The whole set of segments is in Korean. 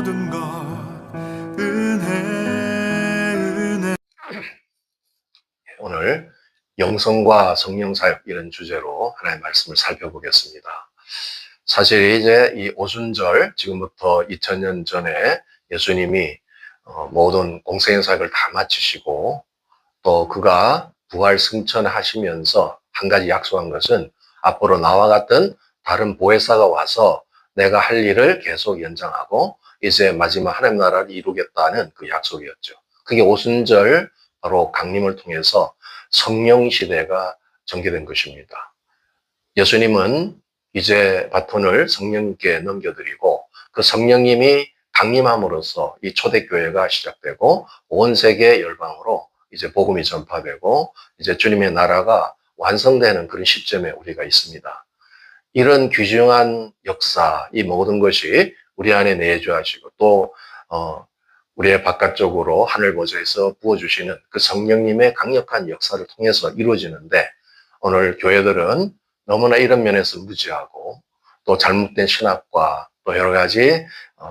모든 것 은혜. 오늘 영성과 성령 사역 이런 주제로 하나의 말씀을 살펴보겠습니다. 사실 이제 이 오순절, 지금부터 2000년 전에 예수님이 모든 공생의 사역을 다 마치시고 또 그가 부활 승천하시면서 한 가지 약속한 것은 앞으로 나와 같은 다른 보혜사가 와서 내가 할 일을 계속 연장하고 이제 마지막 하나님 나라를 이루겠다는 그 약속이었죠. 그게 오순절 바로 강림을 통해서 성령 시대가 전개된 것입니다. 예수님은 이제 바톤을 성령님께 넘겨드리고 그 성령님이 강림함으로써 이 초대교회가 시작되고 온 세계 열방으로 이제 복음이 전파되고 이제 주님의 나라가 완성되는 그런 시점에 우리가 있습니다. 이런 귀중한 역사, 이 모든 것이 우리 안에 내주하시고 또 우리의 바깥쪽으로 하늘 보좌에서 부어주시는 그 성령님의 강력한 역사를 통해서 이루어지는데 오늘 교회들은 너무나 이런 면에서 무지하고 또 잘못된 신학과 또 여러 가지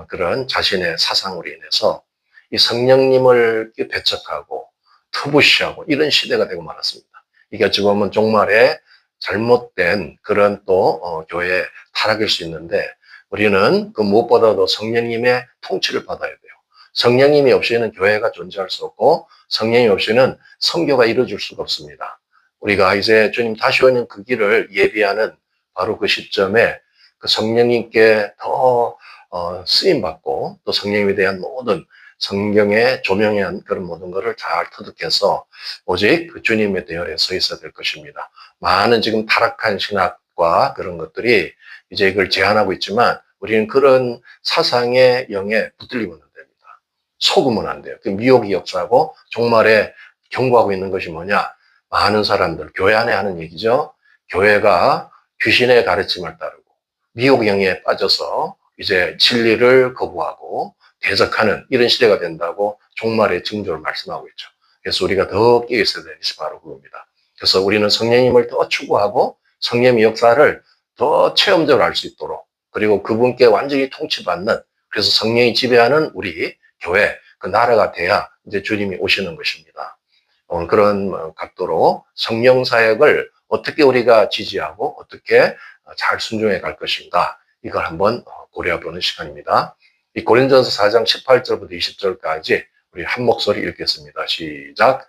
그런 자신의 사상으로 인해서 이 성령님을 배척하고 터부시하고 이런 시대가 되고 말았습니다. 이게 어찌 보면 종말에 잘못된 그런 또 교회의 타락일 수 있는데 우리는 그 무엇보다도 성령님의 통치를 받아야 돼요. 성령님이 없이는 교회가 존재할 수 없고 성령이 없이는 선교가 이루어질 수가 없습니다. 우리가 이제 주님 다시 오는 그 길을 예비하는 바로 그 시점에 그 성령님께 더 쓰임받고 또 성령님에 대한 모든 성경에 조명한 그런 모든 것을 잘 터득해서 오직 그 주님의 대열에 서 있어야 될 것입니다. 많은 지금 타락한 신학과 그런 것들이 이제 이걸 제한하고 있지만 우리는 그런 사상의 영에 붙들리면 안 됩니다. 속으면 안 돼요. 그 미혹이 역사하고 종말에 경고하고 있는 것이 뭐냐? 많은 사람들, 교회 안에 하는 얘기죠. 교회가 귀신의 가르침을 따르고 미혹영에 빠져서 이제 진리를 거부하고 대적하는 이런 시대가 된다고 종말의 징조를 말씀하고 있죠. 그래서 우리가 더 깨어 있어야 되는 것이 바로 그겁니다. 그래서 우리는 성령님을 더 추구하고 성령의 역사를 더 체험적으로 할 수 있도록 그리고 그분께 완전히 통치받는 그래서 성령이 지배하는 우리 교회 그 나라가 돼야 이제 주님이 오시는 것입니다. 오늘 그런 각도로 성령 사역을 어떻게 우리가 지지하고 어떻게 잘 순종해 갈 것인가 이걸 한번 고려해 보는 시간입니다. 이 고린도전서 4장 18절부터 20절까지 우리 한 목소리 읽겠습니다. 시작.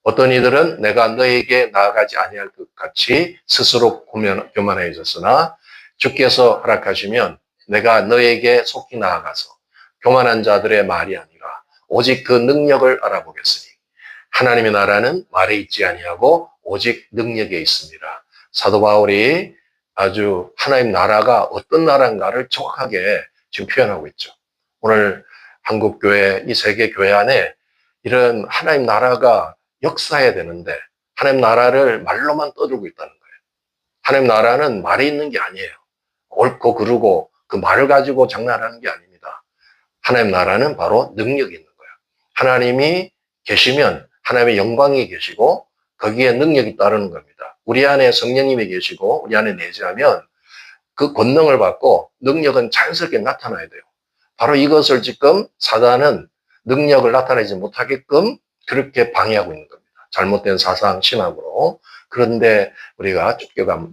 어떤 이들은 내가 너에게 나아가지 아니할 것 같이 스스로 교만해졌으나 주께서 허락하시면 내가 너에게 속히 나아가서 교만한 자들의 말이 아니라 오직 그 능력을 알아보겠으니 하나님의 나라는 말에 있지 아니하고 오직 능력에 있습니다. 사도 바울이 아주 하나님 나라가 어떤 나라인가를 정확하게 지금 표현하고 있죠. 오늘 한국교회, 이 세계교회 안에 이런 하나님 나라가 역사해야 되는데 하나님 나라를 말로만 떠들고 있다는 거예요. 하나님 나라는 말이 있는 게 아니에요. 옳고 그르고 그 말을 가지고 장난하는 게 아닙니다. 하나님 나라는 바로 능력이 있는 거예요. 하나님이 계시면 하나님의 영광이 계시고 거기에 능력이 따르는 겁니다. 우리 안에 성령님이 계시고 우리 안에 내재하면 그 권능을 받고 능력은 자연스럽게 나타나야 돼요. 바로 이것을 지금 사단은 능력을 나타내지 못하게끔 그렇게 방해하고 있는 겁니다. 잘못된 사상, 신학으로. 그런데 우리가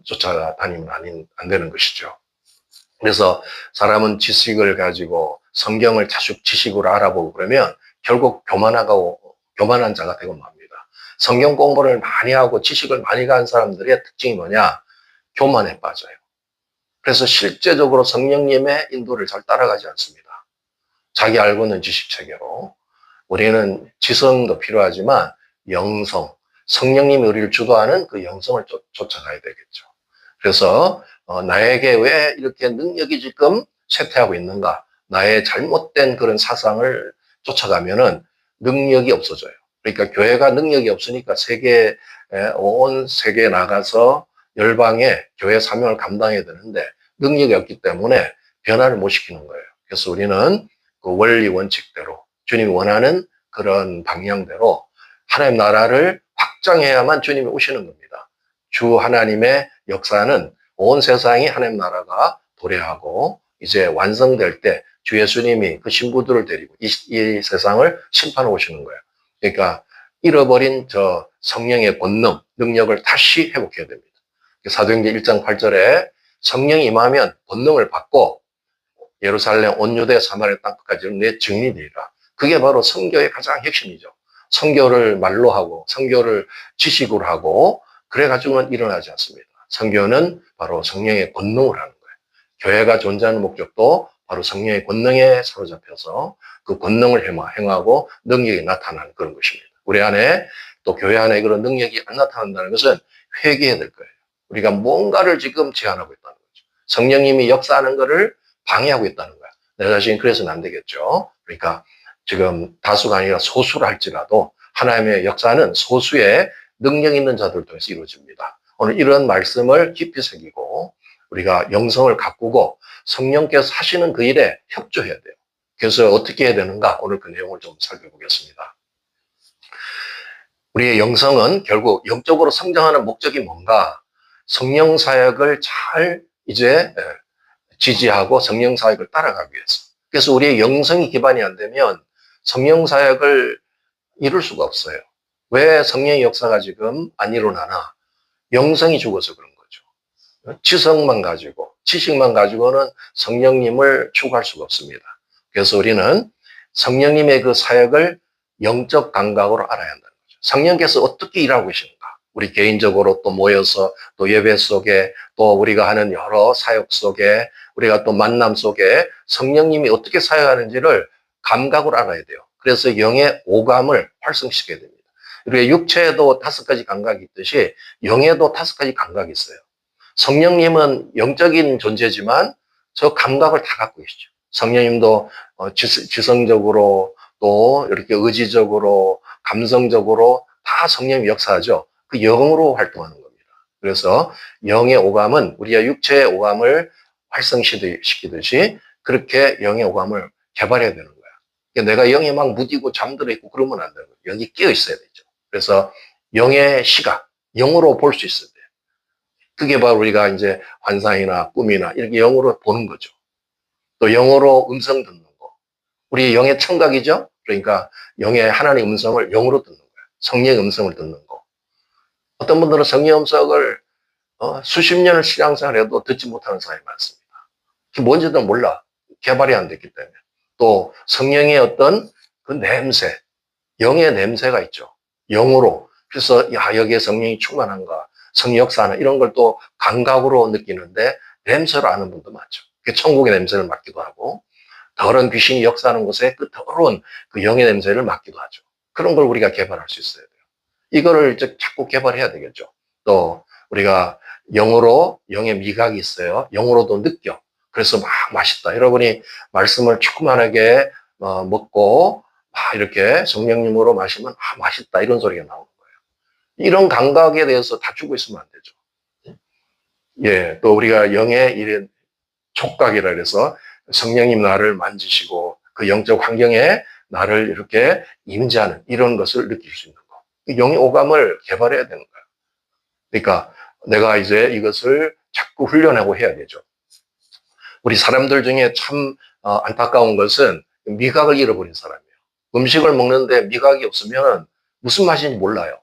쫓아다니면 안 되는 것이죠. 그래서 사람은 지식을 가지고 성경을 자주 지식으로 알아보고 그러면 결국 교만한 자가 되고 맙니다. 성경 공부를 많이 하고 지식을 많이 가진 사람들의 특징이 뭐냐? 교만에 빠져요. 그래서 실제적으로 성령님의 인도를 잘 따라가지 않습니다. 자기 알고 있는 지식 체계로. 우리는 지성도 필요하지만 영성, 성령님이 우리를 주도하는 그 영성을 쫓아가야 되겠죠. 그래서 나에게 왜 이렇게 능력이 지금 쇠퇴하고 있는가? 나의 잘못된 그런 사상을 쫓아가면은 능력이 없어져요. 그러니까 교회가 능력이 없으니까 온 세계에 나가서 열방에 교회 사명을 감당해야 되는데 능력이 없기 때문에 변화를 못 시키는 거예요. 그래서 우리는 그 원리 원칙대로 주님이 원하는 그런 방향대로 하나님 나라를 확장해야만 주님이 오시는 겁니다. 주 하나님의 역사는 온 세상이 하나님 나라가 도래하고 이제 완성될 때 주 예수님이 그 신부들을 데리고 이 세상을 심판해 오시는 거예요. 그러니까 잃어버린 저 성령의 권능, 능력을 다시 회복해야 됩니다. 사도행전 1장 8절에 성령이 임하면 권능을 받고 예루살렘, 온 유대, 사마리아 땅끝까지 내 증인이 되리라. 그게 바로 선교의 가장 핵심이죠. 선교를 말로 하고 선교를 지식으로 하고 그래가지고는 일어나지 않습니다. 선교는 바로 성령의 권능을 하는 거예요. 교회가 존재하는 목적도 바로 성령의 권능에 사로잡혀서 그 권능을 행하고 능력이 나타나는 그런 것입니다. 우리 안에 또 교회 안에 그런 능력이 안 나타난다는 것은 회개해야 될 거예요. 우리가 뭔가를 지금 제한하고 있다는 거죠. 성령님이 역사하는 것을 방해하고 있다는 거야. 내 자신이 그래서는 안 되겠죠. 그러니까 지금 다수가 아니라 소수라 할지라도 하나님의 역사는 소수의 능력 있는 자들 통해서 이루어집니다. 오늘 이런 말씀을 깊이 새기고 우리가 영성을 가꾸고 성령께서 하시는 그 일에 협조해야 돼요. 그래서 어떻게 해야 되는가? 오늘 그 내용을 좀 살펴보겠습니다. 우리의 영성은 결국 영적으로 성장하는 목적이 뭔가? 성령 사역을 잘 이제 지지하고 성령 사역을 따라가기 위해서. 그래서 우리의 영성이 기반이 안 되면 성령 사역을 이룰 수가 없어요. 왜 성령의 역사가 지금 안 일어나나? 영성이 죽어서 그런 거죠. 지성만 가지고, 지식만 가지고는 성령님을 추구할 수가 없습니다. 그래서 우리는 성령님의 그 사역을 영적 감각으로 알아야 한다는 거죠. 성령께서 어떻게 일하고 계시는가? 우리 개인적으로 또 모여서 또 예배 속에 또 우리가 하는 여러 사역 속에 우리가 또 만남 속에 성령님이 어떻게 사역하는지를 감각으로 알아야 돼요. 그래서 영의 오감을 활성시켜야 됩니다. 우리가 육체에도 5가지 감각이 있듯이 영에도 5가지 감각이 있어요. 성령님은 영적인 존재지만 저 감각을 다 갖고 계시죠. 성령님도 지성적으로 또 이렇게 의지적으로 감성적으로 다 성령이 역사하죠. 그 영으로 활동하는 겁니다. 그래서 영의 오감은 우리가 육체의 오감을 활성시키듯이 그렇게 영의 오감을 개발해야 되는 거야. 그러니까 내가 영에 막 무디고 잠들어 있고 그러면 안 되는 거예요. 여기 깨어 있어야 되죠. 그래서 영의 시각, 영으로 볼 수 있어야 돼요. 그게 바로 우리가 이제 환상이나 꿈이나 이렇게 영으로 보는 거죠. 또 영어로 음성 듣는 거. 우리 영의 청각이죠? 그러니까 영의 하나님의 음성을 영으로 듣는 거예요. 성령의 음성을 듣는 거. 어떤 분들은 성령의 음성을 수십 년을 신앙생활 해도 듣지 못하는 사람이 많습니다. 그게 뭔지도 몰라. 개발이 안 됐기 때문에. 또 성령의 어떤 그 냄새, 영의 냄새가 있죠. 영으로. 그래서 야 여기에 성령이 충만한가, 성령 역사나 이런 걸 또 감각으로 느끼는데 냄새로 아는 분도 많죠. 그게 천국의 냄새를 맡기도 하고 더러운 귀신이 역사하는 곳에 그 더러운 그 영의 냄새를 맡기도 하죠. 그런 걸 우리가 개발할 수 있어야 돼요. 이거를 이제 자꾸 개발해야 되겠죠. 또 우리가 영어로 영의 미각이 있어요. 영어로도 느껴. 그래서 막 맛있다. 여러분이 말씀을 조그만하게 먹고 막 이렇게 성령님으로 마시면 맛있다 이런 소리가 나오는 거예요. 이런 감각에 대해서 다투고 있으면 안 되죠. 예, 또 우리가 영의 이런 촉각이라 그래서 성령님 나를 만지시고 그 영적 환경에 나를 이렇게 임재하는 이런 것을 느낄 수 있는 거. 영의 오감을 개발해야 되는 거예요. 그러니까 내가 이제 이것을 자꾸 훈련하고 해야 되죠. 우리 사람들 중에 참 안타까운 것은 미각을 잃어버린 사람이에요. 음식을 먹는데 미각이 없으면 무슨 맛인지 몰라요.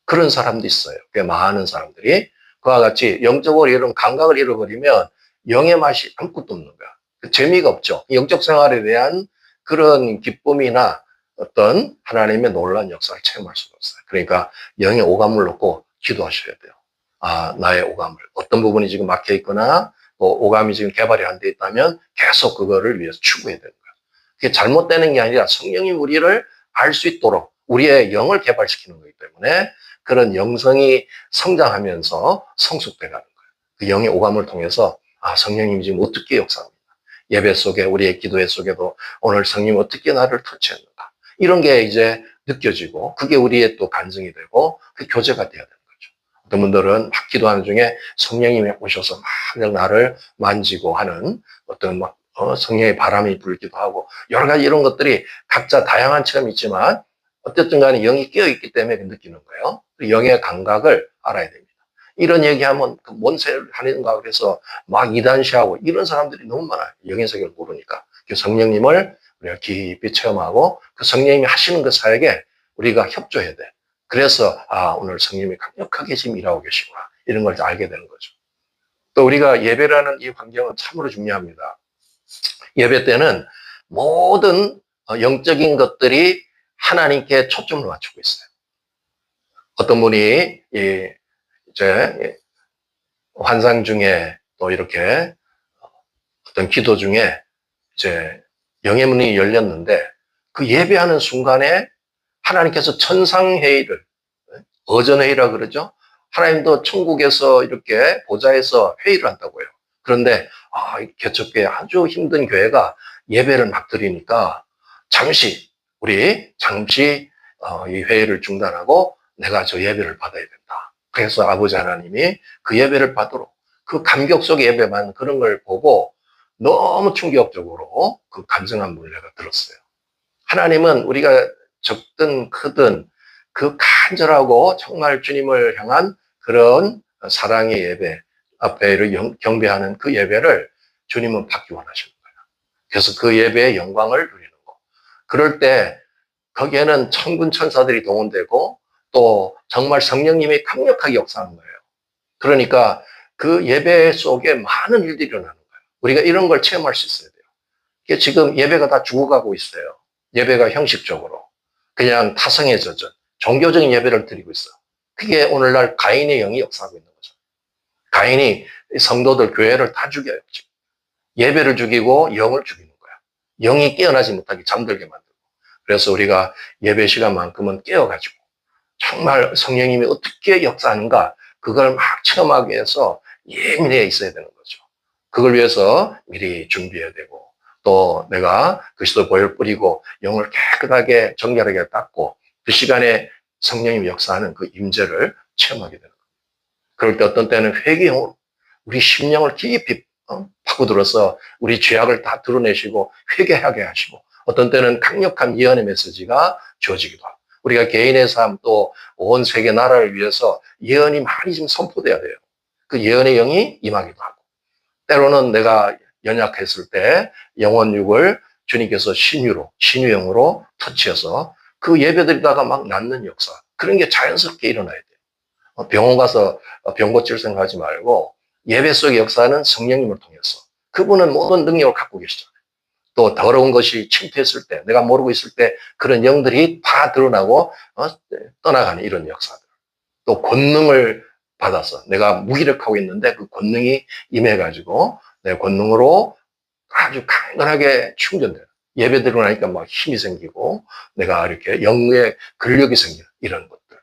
그런 사람도 있어요. 꽤 많은 사람들이. 그와 같이 영적으로 이런 감각을 잃어버리면 영의 맛이 아무것도 없는 거야. 재미가 없죠. 영적 생활에 대한 그런 기쁨이나 어떤 하나님의 놀라운 역사를 체험할 수가 없어요. 그러니까 영의 오감을 놓고 기도하셔야 돼요. 나의 오감을. 어떤 부분이 지금 막혀 있거나 또 오감이 지금 개발이 안 돼 있다면 계속 그거를 위해서 추구해야 되는 거예요. 그게 잘못되는 게 아니라 성령이 우리를 알 수 있도록 우리의 영을 개발시키는 거기 때문에 그런 영성이 성장하면서 성숙돼 가는 거예요. 그 영의 오감을 통해서 성령님이 지금 어떻게 역사합니다. 예배 속에 우리의 기도회 속에도 오늘 성령이 어떻게 나를 터치했는가. 이런 게 이제 느껴지고 그게 우리의 또 간증이 되고 그 교제가 돼야 되는 거죠. 어떤 분들은 막 기도하는 중에 성령님이 오셔서 막 나를 만지고 하는 어떤 막 성령의 바람이 불기도 하고 여러 가지 이런 것들이 각자 다양한 체험이 있지만 어쨌든 간에 영이 깨어있기 때문에 느끼는 거예요. 영의 감각을 알아야 됩니다. 이런 얘기하면 뭔 소리를 하는가 그래서 막 이단시하고 이런 사람들이 너무 많아요. 영의 세계를 모르니까. 그 성령님을 우리가 깊이 체험하고 그 성령님이 하시는 그 사역에 우리가 협조해야 돼. 그래서 오늘 성령님이 강력하게 지금 일하고 계시구나 이런 걸 알게 되는 거죠. 또 우리가 예배라는 이 환경은 참으로 중요합니다. 예배 때는 모든 영적인 것들이 하나님께 초점을 맞추고 있어요. 어떤 분이 이제 환상 중에 또 이렇게 어떤 기도 중에 이제 영의 문이 열렸는데 그 예배하는 순간에 하나님께서 천상회의를 어전회의라 그러죠. 하나님도 천국에서 이렇게 보좌에서 회의를 한다고요. 그런데 개척교회 아주 힘든 교회가 예배를 막 드리니까 우리 잠시 이 회의를 중단하고 내가 저 예배를 받아야 된다. 그래서 아버지 하나님이 그 예배를 받도록 그 감격 속의 예배만 그런 걸 보고 너무 충격적으로 그 간증한 분을 내가 들었어요. 하나님은 우리가 적든 크든 그 간절하고 정말 주님을 향한 그런 사랑의 예배 앞에를 경배하는 그 예배를 주님은 받기 원하시는 거예요. 그래서 그 예배의 영광을 누리는 거. 그럴 때 거기에는 천군 천사들이 동원되고 또 정말 성령님이 강력하게 역사하는 거예요. 그러니까 그 예배 속에 많은 일들이 일어나는 거예요. 우리가 이런 걸 체험할 수 있어야 돼요. 지금 예배가 다 죽어가고 있어요. 예배가 형식적으로 그냥 타성에 젖은 종교적인 예배를 드리고 있어. 그게 오늘날 가인의 영이 역사하고 있는 거죠. 가인이 성도들 교회를 다 죽여요. 지금. 예배를 죽이고 영을 죽이는 거야. 영이 깨어나지 못하게 잠들게 만들고. 그래서 우리가 예배 시간만큼은 깨어가지고 정말 성령님이 어떻게 역사하는가 그걸 막 체험하기 위해서 예민해 있어야 되는 거죠. 그걸 위해서 미리 준비해야 되고 또 내가 그리스도 보혈 뿌리고 영을 깨끗하게 정결하게 닦고 그 시간에 성령님이 역사하는 그 임재를 체험하게 되는 거예요. 그럴 때 어떤 때는 회개형으로 우리 심령을 깊이 파고들어서 우리 죄악을 다 드러내시고 회개하게 하시고 어떤 때는 강력한 예언의 메시지가 주어지기도 하고 우리가 개인의 삶 또 온 세계 나라를 위해서 예언이 많이 지금 선포돼야 돼요. 그 예언의 영이 임하기도 하고 때로는 내가 연약했을 때 영혼육을 주님께서 신유영으로 터치해서 그 예배드리다가 막 낫는 역사 그런 게 자연스럽게 일어나야 돼요. 병원 가서 병 고칠 생각하지 말고 예배 속의 역사는 성령님을 통해서 그분은 모든 능력을 갖고 계시잖아요. 또 더러운 것이 침투했을 때 내가 모르고 있을 때 그런 영들이 다 드러나고 떠나가는 이런 역사들 또 권능을 받아서 내가 무기력하고 있는데 그 권능이 임해가지고 내 권능으로 아주 강건하게 충전돼요. 예배 드리고 나니까 막 힘이 생기고 내가 이렇게 영의 근력이 생기는 이런 것들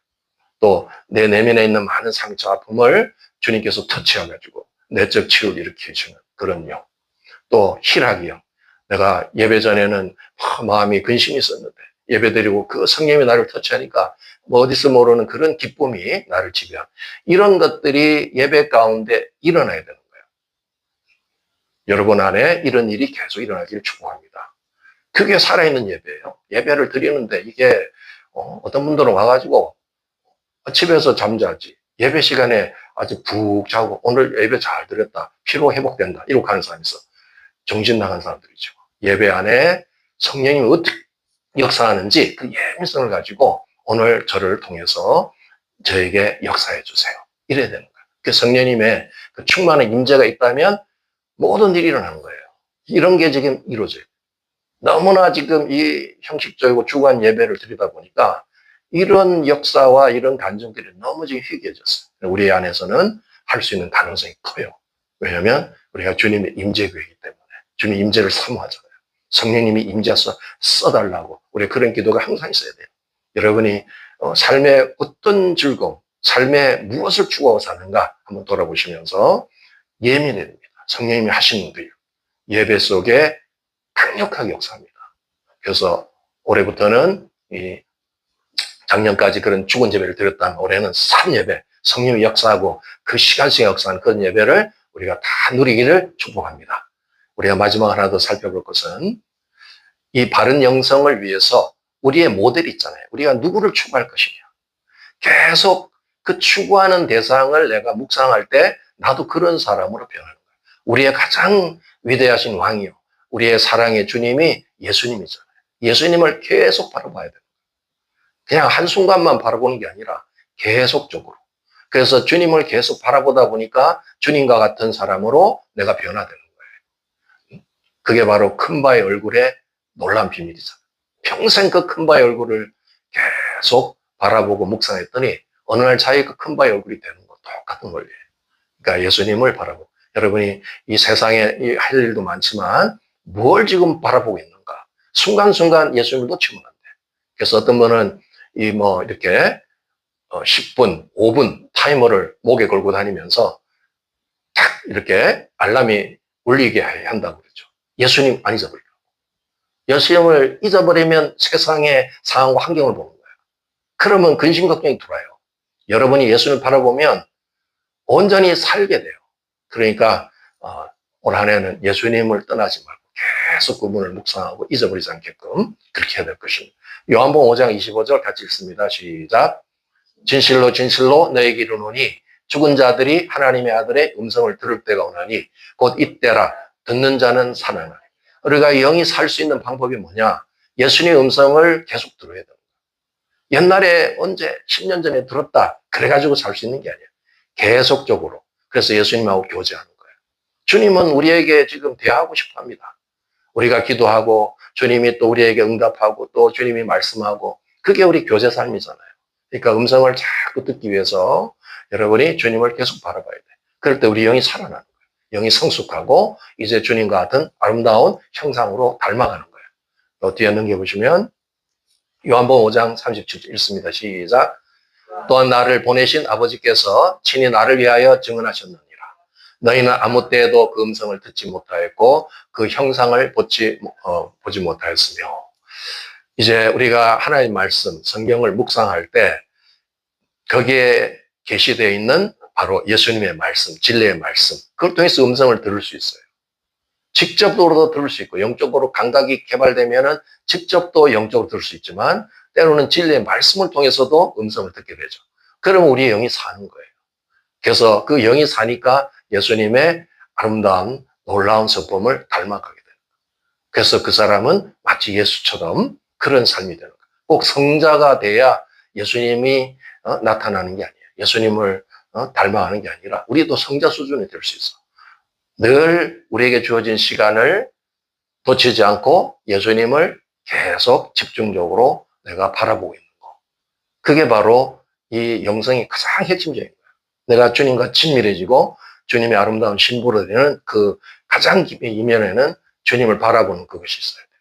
또 내 내면에 있는 많은 상처 아픔을 주님께서 터치해가지고 내적 치유를 일으켜주는 그런 영 또 희락의 영 내가 예배 전에는 마음이 근심이 있었는데 예배 드리고 그 성령이 나를 터치하니까 어디서 모르는 그런 기쁨이 나를 지배한 이런 것들이 예배 가운데 일어나야 되는 거예요. 여러분 안에 이런 일이 계속 일어나기를 축복합니다. 그게 살아있는 예배예요. 예배를 드리는데 이게 어떤 분들은 와가지고 집에서 잠자지 예배 시간에 아주 푹 자고 오늘 예배 잘 드렸다 피로 회복된다 이러고 가는 사람이 있어. 정신 나간 사람들이죠. 예배 안에 성령님이 어떻게 역사하는지 그 예민성을 가지고 오늘 저를 통해서 저에게 역사해 주세요. 이래야 되는 거예요. 그 성령님의 그 충만한 임재가 있다면 모든 일이 일어나는 거예요. 이런 게 지금 이루어져요. 너무나 지금 이 형식적이고 주관 예배를 드리다 보니까 이런 역사와 이런 감정들이 너무 지금 희귀해졌어요. 우리 안에서는 할 수 있는 가능성이 커요. 왜냐하면 우리가 주님의 임재교회이기 때문에 주님 임재를 사모하잖아요. 성령님이 임재해서 써달라고 우리 그런 기도가 항상 있어야 돼요. 여러분이 삶의 어떤 즐거움, 삶에 무엇을 추구하고 사는가 한번 돌아보시면서 예민해야 됩니다. 성령님이 하시는 그 일, 예배 속에 강력하게 역사합니다. 그래서 올해부터는 작년까지 그런 죽은 예배를 드렸다면 올해는 산 예배, 성령이 역사하고 그 시간씩 역사하는 그런 예배를 우리가 다 누리기를 축복합니다. 우리가 마지막 하나 더 살펴볼 것은 이 바른 영성을 위해서 우리의 모델이 있잖아요. 우리가 누구를 추구할 것이냐. 계속 그 추구하는 대상을 내가 묵상할 때 나도 그런 사람으로 변하는 거예요. 우리의 가장 위대하신 왕이요. 우리의 사랑의 주님이 예수님이잖아요. 예수님을 계속 바라봐야 돼요. 그냥 한순간만 바라보는 게 아니라 계속적으로. 그래서 주님을 계속 바라보다 보니까 주님과 같은 사람으로 내가 변화되는 거예요. 그게 바로 큰 바의 얼굴의 놀라운 비밀이잖아요. 평생 그 큰 바의 얼굴을 계속 바라보고 묵상했더니 어느 날 자기 그 큰 바의 얼굴이 되는 거 똑같은 권리예요. 그러니까 예수님을 바라보고, 여러분이 이 세상에 할 일도 많지만 뭘 지금 바라보고 있는가? 순간순간 예수님을 놓치면 안 돼. 그래서 어떤 분은 이렇게 10분, 5분 타이머를 목에 걸고 다니면서 탁 이렇게 알람이 울리게 한다고 그러죠. 예수님 안 잊어버리라고. 예수님을 잊어버리면 세상의 상황과 환경을 보는 거예요. 그러면 근심 걱정이 들어요. 여러분이 예수님을 바라보면 온전히 살게 돼요. 그러니까 올 한 해는 예수님을 떠나지 말고 계속 그분을 묵상하고 잊어버리지 않게끔 그렇게 해야 될 것입니다. 요한복음 5장 25절 같이 읽습니다. 시작. 진실로 진실로 너에게 이르노니 죽은 자들이 하나님의 아들의 음성을 들을 때가 오나니 곧 이때라. 듣는 자는 살아나리. 우리가 영이 살 수 있는 방법이 뭐냐? 예수님의 음성을 계속 들어야 됩니다. 옛날에 언제 10년 전에 들었다 그래가지고 살 수 있는 게 아니에요. 계속적으로. 그래서 예수님하고 교제하는 거예요. 주님은 우리에게 지금 대화하고 싶어 합니다. 우리가 기도하고 주님이 또 우리에게 응답하고 또 주님이 말씀하고 그게 우리 교제 삶이잖아요. 그러니까 음성을 자꾸 듣기 위해서 여러분이 주님을 계속 바라봐야 돼. 그럴 때 우리 영이 살아나는 거예요. 영이 성숙하고 이제 주님과 같은 아름다운 형상으로 닮아가는 거예요. 또 뒤에 넘겨보시면 요한복음 5장 37절 읽습니다. 시작. 또한 나를 보내신 아버지께서 친히 나를 위하여 증언하셨느니라. 너희는 아무 때에도 그 음성을 듣지 못하였고 그 형상을 보지 못하였으며. 이제 우리가 하나님의 말씀, 성경을 묵상할 때 거기에 계시되어 있는 바로 예수님의 말씀, 진리의 말씀, 그걸 통해서 음성을 들을 수 있어요. 직접적으로도 들을 수 있고 영적으로 감각이 개발되면은 직접 또 영적으로 들을 수 있지만 때로는 진리의 말씀을 통해서도 음성을 듣게 되죠. 그러면 우리의 영이 사는 거예요. 그래서 그 영이 사니까 예수님의 아름다운 놀라운 성품을 닮아가게 돼요. 그래서 그 사람은 마치 예수처럼 그런 삶이 되는 거예요. 꼭 성자가 돼야 예수님이 나타나는 게 아니에요. 예수님을 닮아가는 게 아니라 우리도 성자 수준이 될 수 있어. 늘 우리에게 주어진 시간을 놓치지 않고 예수님을 계속 집중적으로 내가 바라보고 있는 거. 그게 바로 이 영성이 가장 핵심적인 거예요. 내가 주님과 친밀해지고 주님의 아름다운 신부로 되는 그 가장 깊은 이면에는 주님을 바라보는 그것이 있어야 돼요.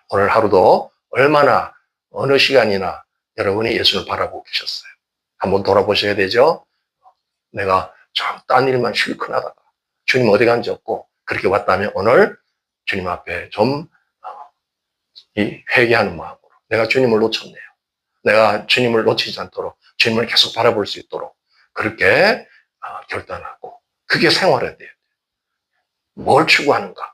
오늘 하루도 얼마나 어느 시간이나 여러분이 예수를 바라보고 계셨어요. 한번 돌아보셔야 되죠. 내가 참 딴 일만 실컷 하다가 주님 어디 간지 없고 그렇게 왔다면 오늘 주님 앞에 좀 회개하는 마음으로 내가 주님을 놓쳤네요. 내가 주님을 놓치지 않도록 주님을 계속 바라볼 수 있도록 그렇게 결단하고 그게 생활해야 돼요. 뭘 추구하는가?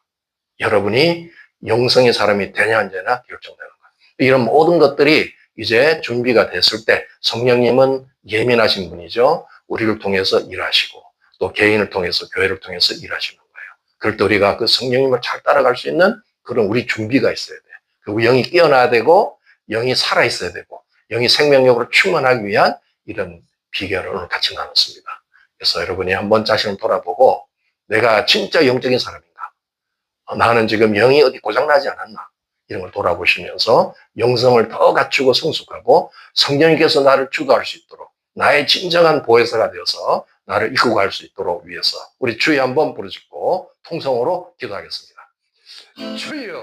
여러분이 영성의 사람이 되냐 안 되냐 결정되는 거예요. 이런 모든 것들이 이제 준비가 됐을 때 성령님은 예민하신 분이죠. 우리를 통해서 일하시고 또 개인을 통해서 교회를 통해서 일하시는 거예요. 그럴 때 우리가 그 성령님을 잘 따라갈 수 있는 그런 우리 준비가 있어야 돼요. 그리고 영이 깨어나야 되고 영이 살아있어야 되고 영이 생명력으로 충만하기 위한 이런 비결을 오늘 같이 나눴습니다. 그래서 여러분이 한번 자신을 돌아보고 내가 진짜 영적인 사람인가? 나는 지금 영이 어디 고장나지 않았나? 이런 걸 돌아보시면서 영성을 더 갖추고 성숙하고 성령님께서 나를 주도할 수 있도록 나의 진정한 보혜사가 되어서 나를 이끌고 갈 수 있도록 위해서 우리 주여 한번 부르짖고 통성으로 기도하겠습니다. 주여.